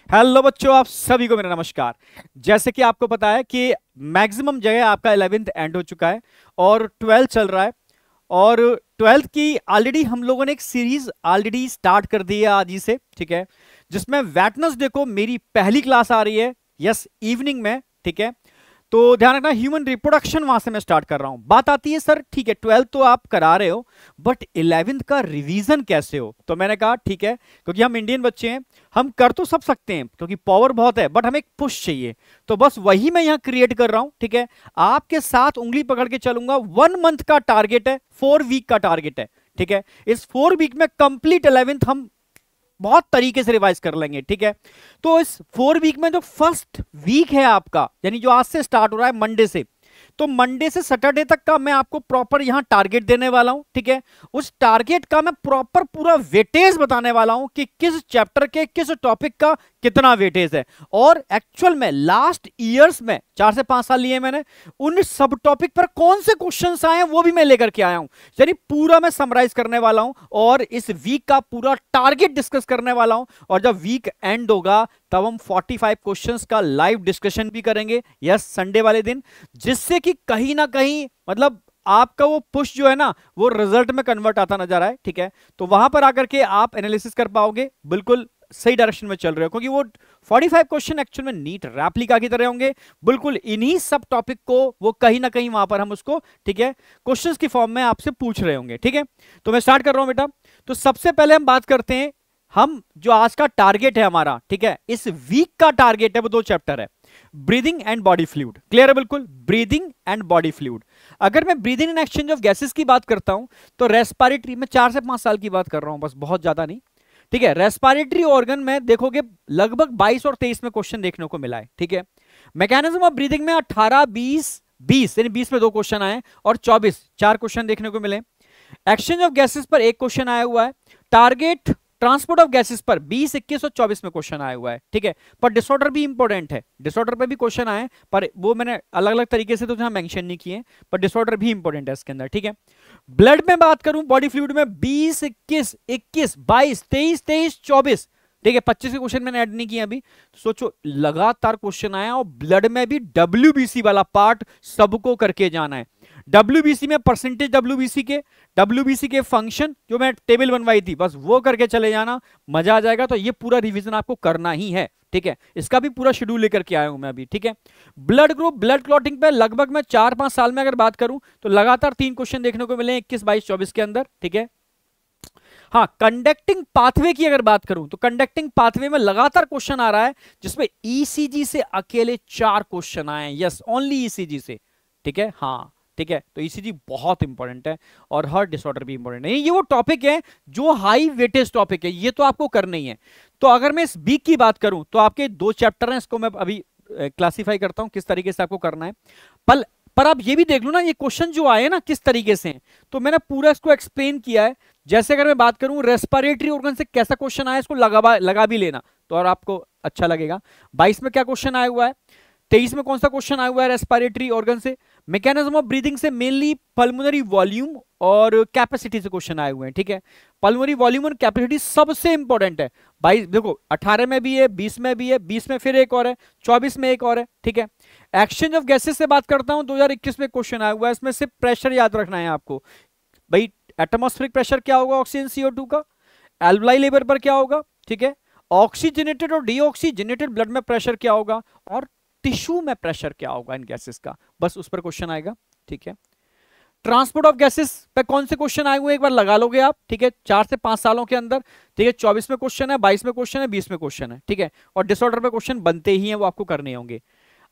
Hello बच्चों, आप सभी को मेरा नमस्कार। जैसे कि आपको पता है कि मैक्सिमम जगह आपका 11th एंड हो चुका है और 12th चल रहा है। और 12th की ऑलरेडी हम लोगों ने एक सीरीज ऑलरेडी स्टार्ट कर दी है आज ही से, ठीक है, जिसमें वेटनेसडे को मेरी पहली क्लास आ रही है। यस, इवनिंग में, ठीक है। तो ध्यान रखना, ह्यूमन रिप्रोडक्शन वहां से मैं स्टार्ट कर रहा हूं। बात आती है सर, ठीक है 12th तो आप करा रहे हो, बट 11th का रिवीजन कैसे हो? तो मैंने कहा ठीक है, क्योंकि हम इंडियन बच्चे हैं, हम कर तो सब सकते हैं क्योंकि पावर बहुत है, बट हमें एक पुश चाहिए। तो बस वही मैं यहां क्रिएट कर रहा हूं, ठीक है। आपके साथ उंगली पकड़ के चलूंगा। 1 मंथ का टारगेट है, 4 वीक का टारगेट है, ठीक है। इस 4 वीक में कंप्लीट 11th हम बहुत तरीके से रिवाइज कर लेंगे, ठीक है। तो इस 4 वीक में जो फर्स्ट वीक है आपका, यानी जो आज से स्टार्ट हो रहा है मंडे से, तो मंडे से सैटरडे तक का मैं आपको प्रॉपर यहां टारगेट देने वाला हूं, ठीक है। उस टारगेट का मैं प्रॉपर पूरा वेटेज बताने वाला हूं कि किस चैप्टर के किस टॉपिक का कितना वेटेज है। और एक्चुअल में लास्ट ईयर्स में 4 से 5 साल लिए मैंने, उन सब टॉपिक पर कौन से क्वेश्चंस आए हैं वो भी मैं लेकर के आया हूं। यानी पूरा मैं समराइज करने वाला हूं और इस वीक का पूरा टारगेट डिस्कस करने वाला हूं। और जब वीक एंड होगा तब हम 45 क्वेश्चंस का लाइव डिस्कशन भी करेंगे, यस, संडे वाले दिन, जिससे कि कहीं ना कहीं मतलब आपका वो पुश जो है ना वो रिजल्ट में कन्वर्ट आता नजर आए, ठीक है। तो वहां पर आकर के आप एनालिसिस कर पाओगे, बिल्कुल सही डायरेक्शन में चल रहे हो, क्योंकि वो 45 क्वेश्चन एक्चुअल में नीट रेप्लिका की तरह होंगे, बिल्कुल इन्हीं सब टॉपिक को वो कहीं ना कहीं वहां पर हम उसको, ठीक है, क्वेश्चंस की फॉर्म में आपसे पूछ रहे होंगे, ठीक है। तो मैं स्टार्ट कर रहा हूं बेटा। तो सबसे पहले हम बात करते हैं, हम जो आज का टारगेट है हमारा, ठीक है, इस वीक का टारगेट है वो 2 चैप्टर है, breathing and body fluid. Clear है? बिल्कुल, ब्रीदिंग एंड बॉडी फ्लूइड। अगर मैं breathing and exchange of gases की बात करता हूं तो रेस्पिरेटरी में 4 से 5 साल की बात कर रहा हूं, बस बहुत ज्यादा नहीं, ठीक है। रेस्पिरेटरी ऑर्गन में देखोगे लगभग 22 और 23 में क्वेश्चन देखने को मिला है, ठीक है। मैकेनिज्म ऑफ ब्रीदिंग में 18, 20 यानी 20 में 2 क्वेश्चन आए और 24 4 क्वेश्चन देखने को मिले। एक्सचेंज ऑफ गैसेस पर 1 क्वेश्चन आया हुआ है। टारगेट ट्रांसपोर्ट ऑफ गैसेस पर 20, 21 और 24 में क्वेश्चन आया हुआ है, ठीक है। पर डिसऑर्डर भी इंपॉर्टेंट है, डिसऑर्डर पे भी क्वेश्चन आए, पर वो मैंने अलग अलग तरीके से तो यहां मेंशन नहीं किए, पर डिसऑर्डर भी इंपॉर्टेंट है इसके अंदर, ठीक है। ब्लड में बात करूं, बॉडी फ्लूइड में 20, 21, 21, 22, 23, 23, 24, ठीक है। 25 के क्वेश्चन मैंने ऐड नहीं किया अभी। सोचो, लगातार क्वेश्चन आया और ब्लड में भी डब्ल्यूबीसी वाला पार्ट सबको करके जाना है। डब्ल्यूबीसी में परसेंटेज, डब्ल्यूबीसी के फंक्शन जो मैं टेबल बनवाई थी, बस वो करके चले जाना, मजा आ जाएगा। तो ये पूरा रिवीजन आपको करना ही है, ठीक है। इसका भी पूरा शेड्यूल लेकर के आया हूं मैं अभी, ठीक है। ब्लड ग्रुप, ब्लड क्लॉटिंग पे लगभग मैं 4-5 साल में अगर बात करूं तो लगातार 3 क्वेश्चन देखने को मिले, 21, 22, 24 के अंदर, ठीक है। हाँ, कंडक्टिंग पाथवे की अगर बात करूं तो कंडक्टिंग पाथवे में लगातार क्वेश्चन आ रहा है, जिसमें ईसीजी से अकेले 4 क्वेश्चन आए हैं, यस, ओनली ईसीजी से, ठीक है। हाँ, ठीक है। तो ईसीजी बहुत इंपॉर्टेंट है और हार्ट डिसऑर्डर भी इंपॉर्टेंट है। ये वो टॉपिक है जो हाई वेटेज टॉपिक है, ये तो आपको करना ही है। तो अगर मैं इस वीक की बात करूं तो आपके 2 चैप्टर हैं, इसको मैं अभी क्लासिफाई करता हूं किस तरीके से आपको करना है। पल पर आप ये भी देख लो ना, ये क्वेश्चन जो आए ना किस तरीके से हैं, तो मैंने पूरा इसको एक्सप्लेन किया है। जैसे अगर मैं बात करूं रेस्पिरेटरी ऑर्गन से कैसा क्वेश्चन आया, इसको लगा भी लेना तो और आपको अच्छा लगेगा। 22 में क्या क्वेश्चन आया हुआ है, 23 में कौन सा क्वेश्चन आया हुआ है रेस्पिरेटरी ऑर्गन से। मैकेनिज्म ऑफ ब्रीदिंग से मेनली पल्मोनरी वॉल्यूम और कैपेसिटी से क्वेश्चन आए हुए हैं, ठीक है। पल्मोनरी वॉल्यूम और कैपेसिटी सबसे इंपॉर्टेंट है। 22 देखो, 18 में भी है, 20 में भी है, 20 में फिर एक और है, 24 में एक और है, ठीक है। एक्सचेंज ऑफ गैसेस से बात करता हूं, 2021 में क्वेश्चन आया हुआ है, इसमें सिर्फ प्रेशर याद रखना है आपको भाई। एटमॉस्फेरिक प्रेशर क्या होगा ऑक्सीजन CO2 का, एल्वलाई लेवल पर क्या होगा, ठीक है। ऑक्सीजनेटेड और डीऑक्सीजनेटेड ब्लड में प्रेशर क्या होगा, और टिश्यू में प्रेशर क्या होगा इन गैसेस का, बस उस पर क्वेश्चन आएगा, ठीक है। ट्रांसपोर्ट ऑफ गैसेस पे कौन से क्वेश्चन आए हुए एक बार लगा लोगे आप, ठीक है, 4 से 5 सालों के अंदर, ठीक है। 24 में क्वेश्चन है, 22 में क्वेश्चन है, 20 में क्वेश्चन है, ठीक है। और डिसऑर्डर पे क्वेश्चन बनते ही हैं, वो आपको करने होंगे।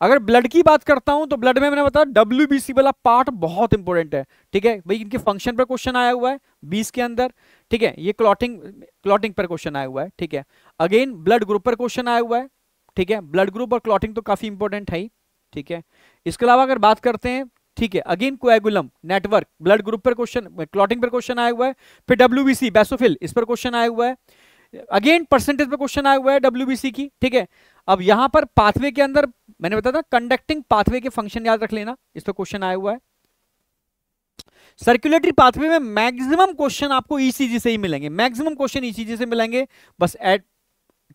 अगर ब्लड की बात करता हूं तो ब्लड में मैंने बताया डब्ल्यूबीसी वाला पार्ट बहुत इंपॉर्टेंट है, ठीक है भाई। इनके फंक्शन पर क्वेश्चन आया हुआ है 20 के अंदर, ठीक है। ये क्लॉटिंग पर क्वेश्चन आया हुआ है, ठीक है। अगेन ब्लड ग्रुप पर क्वेश्चन आया हुआ है, ठीक है। ब्लड ग्रुप और क्लॉटिंग तो काफी इंपॉर्टेंट है ही, ठीक है। इसके अलावा अगर बात करते हैं, ठीक है, अगेन कोएगुलम नेटवर्क, ब्लड ग्रुप पर क्वेश्चन, क्लॉटिंग पर क्वेश्चन आया हुआ है। फिर डब्ल्यूबीसी बेसोफिल, इस पर क्वेश्चन आया हुआ है। अगेन परसेंटेज पे क्वेश्चन आया हुआ है डब्ल्यूबीसी की, ठीक है। अब यहां पर पाथवे के अंदर मैंने बताया था कंडक्टिंग पाथवे के फंक्शन याद रख लेना, इस पर क्वेश्चन आया हुआ है। सर्कुलेटरी पाथवे में मैक्सिमम क्वेश्चन आपको ईसीजी से ही मिलेंगे, मैक्सिमम क्वेश्चन ईसीजी से मिलेंगे, बस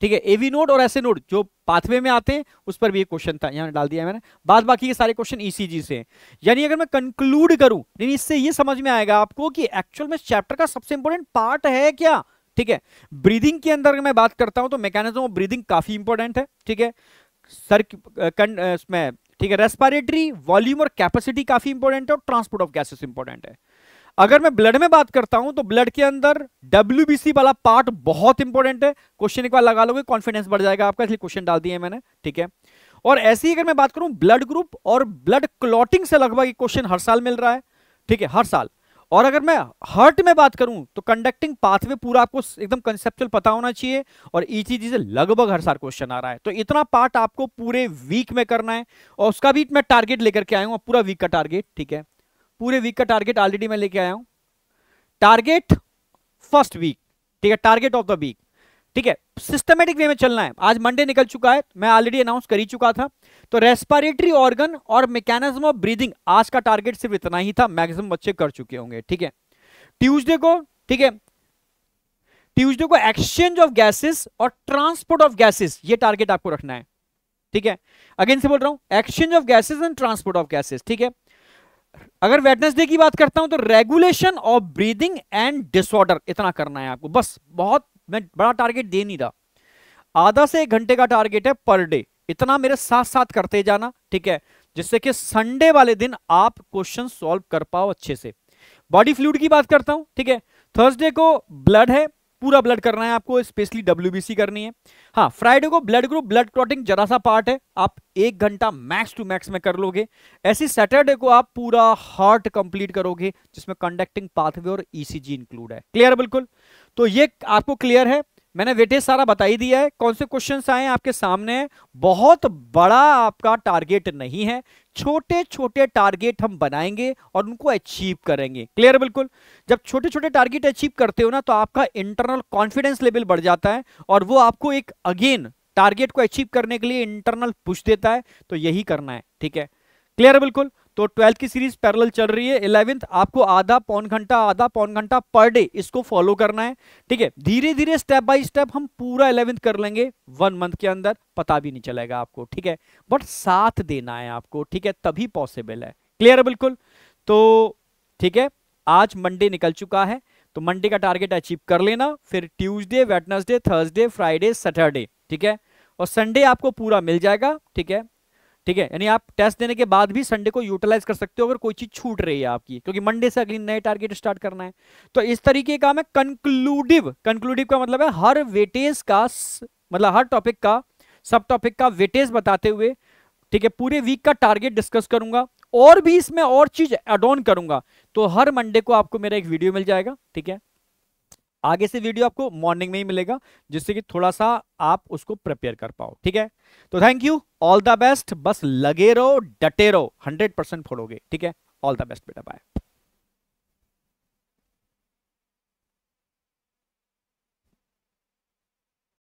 ठीक है, एवी नोड और ऐसे नोड जो पाथवे में आते हैं उस पर भी ये क्वेश्चन था, यहां डाल दिया मैंने। बाद बाकी के सारे क्वेश्चन ईसीजी से हैं। यानी अगर मैं कंक्लूड करूं, नहीं इससे ये समझ में आएगा आपको कि एक्चुअल में चैप्टर का सबसे इंपॉर्टेंट पार्ट है क्या। ठीक है, ब्रीदिंग के अंदर मैं बात करता हूं तो मैकेनिज्म ऑफ ब्रीदिंग काफी इंपॉर्टेंट है। ठीक है, सर इसमें ठीक है, रेस्पिरेटरी वॉल्यूम और कैपेसिटी काफी इंपॉर्टेंट है, और ट्रांसपोर्ट ऑफ गैसेस इंपॉर्टेंट है। अगर मैं ब्लड में बात करता हूं तो ब्लड के अंदर डब्ल्यूबीसी वाला पार्ट बहुत इंपॉर्टेंट है। क्वेश्चन एक बार लगा लोगे कॉन्फिडेंस बढ़ जाएगा आपका, इसलिए क्वेश्चन डाल दिए मैंने। ठीक है, और ऐसे ही अगर मैं बात करूं ब्लड ग्रुप और ब्लड क्लॉटिंग से लगभग एक क्वेश्चन हर साल मिल रहा है। ठीक है, हर साल। और अगर मैं हार्ट में बात करूं तो कंडक्टिंग पाथवे पूरा आपको एकदम कंसेप्चुअल पता होना चाहिए, और ईसीजी से लगभग हर साल क्वेश्चन आ रहा है। तो इतना पार्ट आपको पूरे वीक में करना है, और उसका भी मैं टारगेट लेकर के आया हूं, पूरा वीक का टारगेट। ठीक है, पूरे वीक का टारगेट ऑलरेडी मैं लेके आया हूं। टारगेट फर्स्ट वीक, ठीक है, टारगेट ऑफ द वीक। ठीक है, सिस्टमेटिक वे में चलना है। आज मंडे निकल चुका है, मैं ऑलरेडी अनाउंस कर ही चुका था। तो रेस्पिरेटरी ऑर्गन और मैकेनिज्म ऑफ ब्रीदिंग आज का टारगेट सिर्फ इतना ही था, मैक्सिमम बच्चे कर चुके होंगे। ठीक है, ट्यूसडे को, ठीक है, ट्यूसडे को एक्सचेंज ऑफ गैसेस और ट्रांसपोर्ट ऑफ गैसेस, ये टारगेट आपको रखना है। ठीक है, अगेन से बोल रहा हूं, exchange of gases and transport of gases. ठीक है, अगर वेडनेसडे की बात करता हूं तो regulation of breathing and disorder, इतना करना है आपको बस। बहुत मैं बड़ा टारगेट दे नहीं रहा, आधा से 1 घंटे का टारगेट है पर डे, इतना मेरे साथ साथ करते जाना। ठीक है, जिससे कि संडे वाले दिन आप क्वेश्चन सॉल्व कर पाओ अच्छे से। बॉडी फ्लूइड की बात करता हूं। ठीक है, थर्सडे को ब्लड है, पूरा ब्लड करना है आपको, स्पेशली डब्ल्यूबीसी करनी है। हाँ, फ्राइडे को ब्लड ग्रुप, ब्लड क्लॉटिंग जरा सा पार्ट है, आप 1 घंटा मैक्स टू मैक्स में कर लोगे। ऐसी सैटरडे को आप पूरा हार्ट कंप्लीट करोगे, जिसमें कंडक्टिंग पाथवे और ईसीजी इंक्लूड है। क्लियर है बिल्कुल। तो ये आपको क्लियर है, मैंने वेटेज सारा बता ही दिया है, कौन से क्वेश्चंस आए हैं आपके सामने है। बहुत बड़ा आपका टारगेट नहीं है, छोटे छोटे टारगेट हम बनाएंगे और उनको अचीव करेंगे। क्लियर बिल्कुल। जब छोटे छोटे टारगेट अचीव करते हो ना, तो आपका इंटरनल कॉन्फिडेंस लेवल बढ़ जाता है, और वो आपको एक अगेन टारगेट को अचीव करने के लिए इंटरनल पुश देता है। तो यही करना है। ठीक है, क्लियर है बिल्कुल। तो 12th की सीरीज पैरेलल चल रही है, 11th आपको आधा पौन घंटा पर डे इसको फॉलो करना है। ठीक है, धीरे धीरे स्टेप बाय स्टेप हम पूरा 11th कर लेंगे 1 मंथ के अंदर, पता भी नहीं चलेगा आपको। ठीक है, बट साथ देना है आपको। ठीक है, तभी पॉसिबल है। क्लियर है बिल्कुल। तो ठीक है, आज मंडे निकल चुका है, तो मंडे का टारगेट अचीव कर लेना, फिर Tuesday, Wednesday, Thursday, Friday, Saturday. ठीक है, और संडे आपको पूरा मिल जाएगा। ठीक है, ठीक है, यानी आप टेस्ट देने के बाद भी संडे को यूटिलाइज कर सकते हो अगर कोई चीज छूट रही है आपकी, क्योंकि मंडे से अगली नए टारगेट स्टार्ट करना है। तो इस तरीके का मैं कंक्लूडिव का मतलब है हर वेटेज का, मतलब हर टॉपिक का, सब टॉपिक का वेटेज बताते हुए, ठीक है, पूरे वीक का टारगेट डिस्कस करूंगा, और भी इसमें और चीज एड ऑन करूंगा। तो हर मंडे को आपको मेरा एक वीडियो मिल जाएगा। ठीक है, आगे से वीडियो आपको मॉर्निंग में ही मिलेगा, जिससे कि थोड़ा सा आप उसको प्रिपेयर कर पाओ। ठीक है, तो thank you, all the best, बस लगे रहो, डटे रहो, 100% फोड़ोगे। ठीक है, ऑल द बेस्ट बेटा, बाय।